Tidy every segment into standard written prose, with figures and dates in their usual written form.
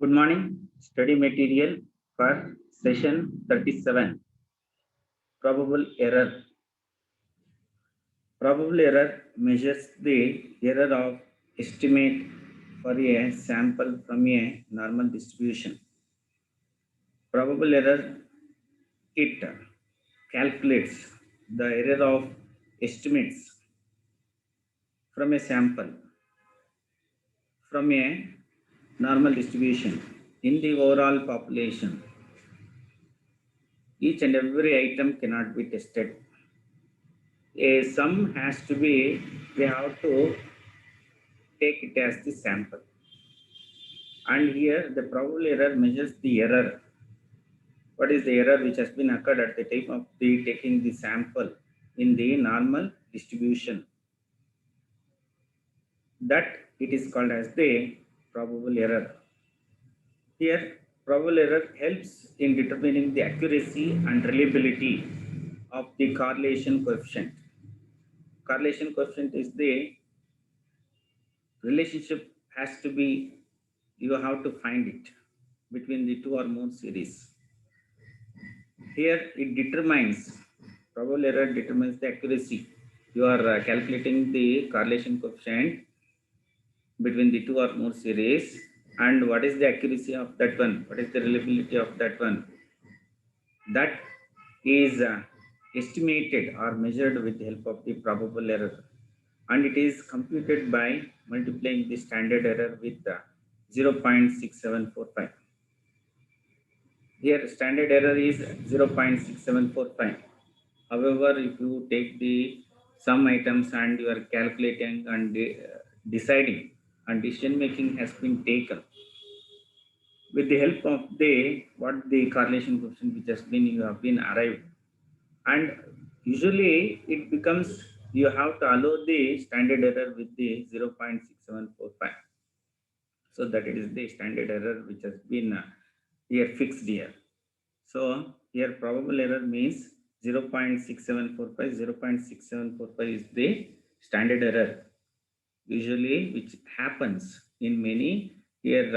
Good morning. Study material for session 37. Probable error. Probable error measures the error of estimate for a sample from a normal distribution. Probable error, it calculates the error of estimates from a sample from a normal distribution in the overall population. Each and every item cannot be tested. A sum has to be, we have to take it as the sample. And here the probable error measures the error. What is the error which has been occurred at the time of the taking the sample in the normal distribution? That it is called as the probable error. Here, probable error helps in determining the accuracy and reliability of the correlation coefficient. Correlation coefficient is the relationship has to be, you have to find it between the two or more series. Here it determines, probable error determines the accuracy. You are calculating the correlation coefficient between the two or more series, and what is the accuracy of that one, what is the reliability of that one. That is estimated or measured with the help of the probable error, and it is computed by multiplying the standard error with 0.6745. Here standard error is 0.6745. However, if you take the some items and you are calculating and deciding, and decision making has been taken with the help of the what the correlation coefficient which has been you have been arrived, and usually it becomes you have to allow the standard error with the 0.6745, so that it is the standard error which has been here fixed here. So here probable error means 0.6745. 0.6745 is the standard error usually which happens in many. Here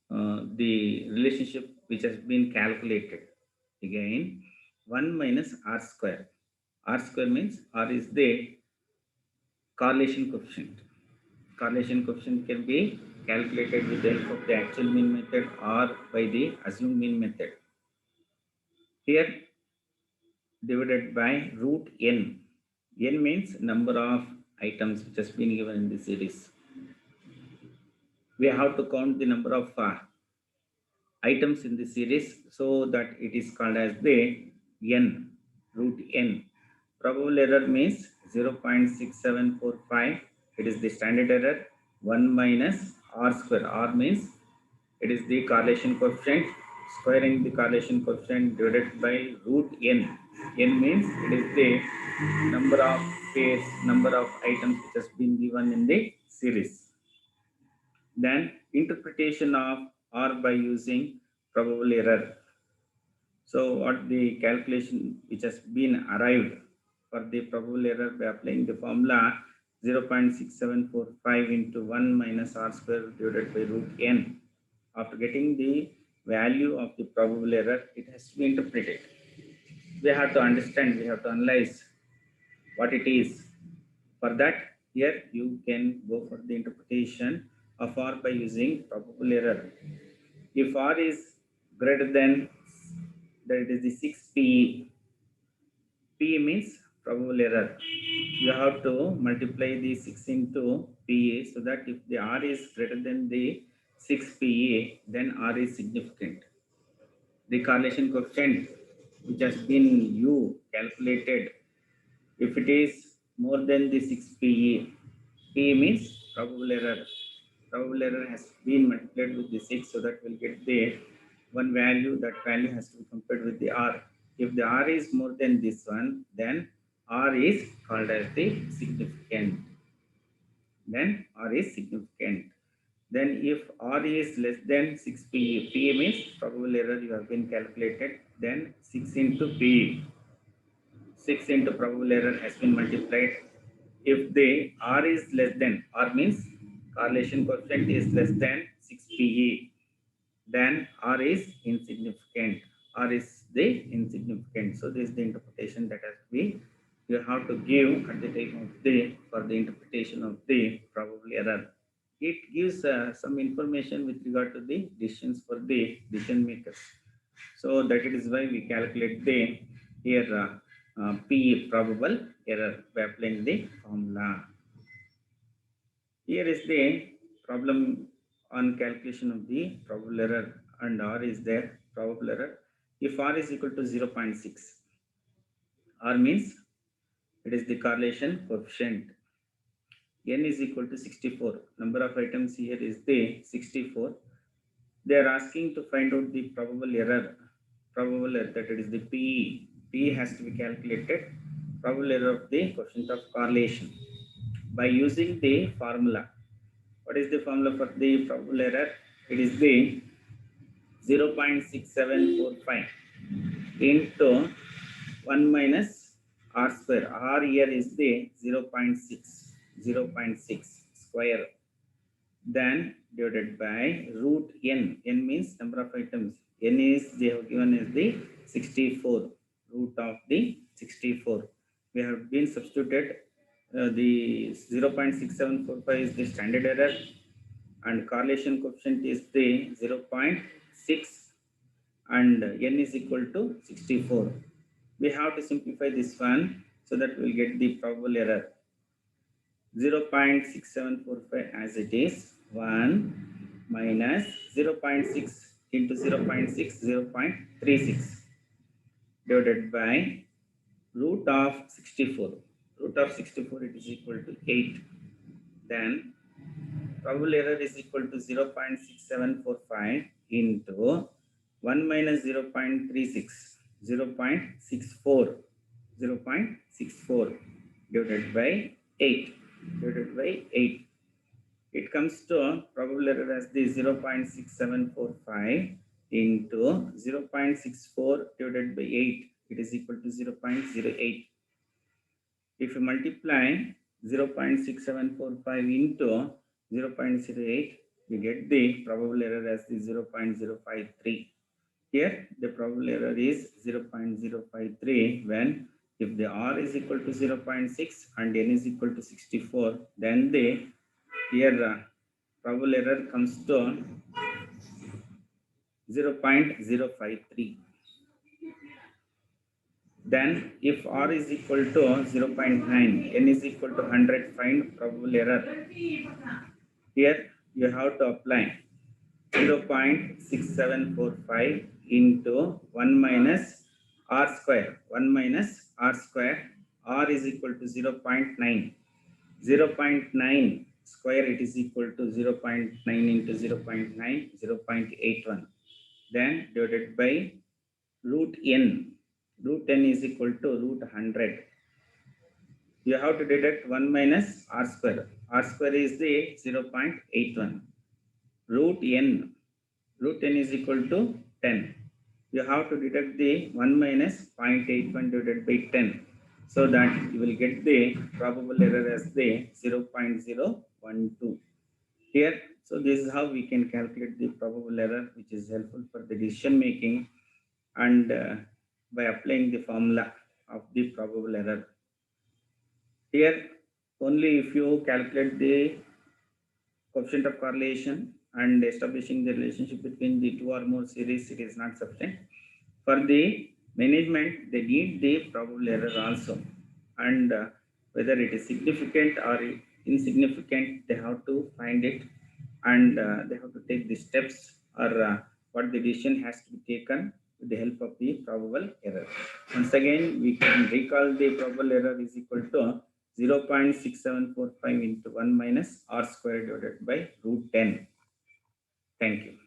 the relationship which has been calculated again 1 minus r square. R square means r is the correlation coefficient. Correlation coefficient can be calculated with the help of the actual mean method or by the assumed mean method. Here divided by root n. N means number of items which has been given in the series. We have to count the number of items in the series, so that it is called as the n, root n. Probable error means 0.6745. It is the standard error. 1 minus r square. R means it is the correlation coefficient. Squaring the correlation coefficient divided by root n. N means it is the number of pairs, number of items which has been given in the series. Then interpretation of R by using probable error. So what the calculation which has been arrived for the probable error by applying the formula 0.6745 into 1 minus r square divided by root n. After getting the value of the probable error, it has to be interpreted. We have to understand, we have to analyze what it is. For that, here you can go for the interpretation of R by using probable error. If R is greater than, that it is the 6 PE. PE means probable error. You have to multiply the 6 into PE, so that if the R is greater than the 6 PE, then R is significant. The correlation coefficient which has been you calculated, if it is more than the 6 PE, PE means probable error. Probable error has been multiplied with the 6, so that we'll get the one value. That value has to be compared with the R. If the R is more than this one, then R is called as the significant. Then R is significant. Then if R is less than 6 PE, PE means probable error you have been calculated, then 6 into PE. 6 into probable error has been multiplied. If the R is less than, R means correlation coefficient is less than 6 PE, then R is insignificant. R is the insignificant. So this is the interpretation that has to be you have to give at the time of the for the interpretation of the probable error. It gives some information with regard to the decisions for the decision makers. So that it is why we calculate the here P probable error by applying the formula. Here is the problem on calculation of the probable error, and R is there probable error. If R is equal to 0.6, R means it is the correlation coefficient. N is equal to 64. Number of items here is the 64. They are asking to find out the probable error that it is the P. P has to be calculated. Probable error of the coefficient of correlation by using the formula. What is the formula for the probable error? It is the 0.6745 into 1 minus R square. R here is the 0.6 square. Then divided by root n. N means number of items. N is they have given as the 64. Root of the 64. We have been substituted the 0.6745 is the standard error, and correlation coefficient is the 0.6, and n is equal to 64. We have to simplify this one so that we will get the probable error. 0.6745 as it is, 1 minus 0.6 into 0.6, 0.36 divided by root of 64. Root of 64, it is equal to 8. Then probable error is equal to 0.6745 into 1 minus 0.36, 0.64 divided by 8. It comes to probable error as the 0.6745 into 0.64 divided by 8. It is equal to 0.08. If you multiply 0.6745 into 0.08, we get the probable error as the 0.053. Here, the probable error is 0.053 when if the R is equal to 0.6 and N is equal to 64, then the here probable error comes to 0.053. Then if R is equal to 0.9, N is equal to 100, find probable error. Here you have to apply 0.6745 into 1 minus R square. 1 minus R square. R is equal to 0.9. 0.9 square, it is equal to 0.9 into 0.9, 0.81. Then divided by root n. Root n is equal to root 100. You have to deduct 1 minus R square. R square is the 0.81. Root n is equal to 10. You have to deduct the 1 minus 0.81 divided by 10. So that you will get the probable error as the 0.012. Here, so this is how we can calculate the probable error, which is helpful for the decision making, and by applying the formula of the probable error. Here, only if you calculate the coefficient of correlation and establishing the relationship between the two or more series, it is not sufficient. For the management, they need the probable error also, and whether it is significant or insignificant, they have to find it, and they have to take the steps or what the decision has to be taken with the help of the probable error. Once again, we can recall the probable error is equal to 0.6745 into 1 minus R square divided by root 10. Thank you.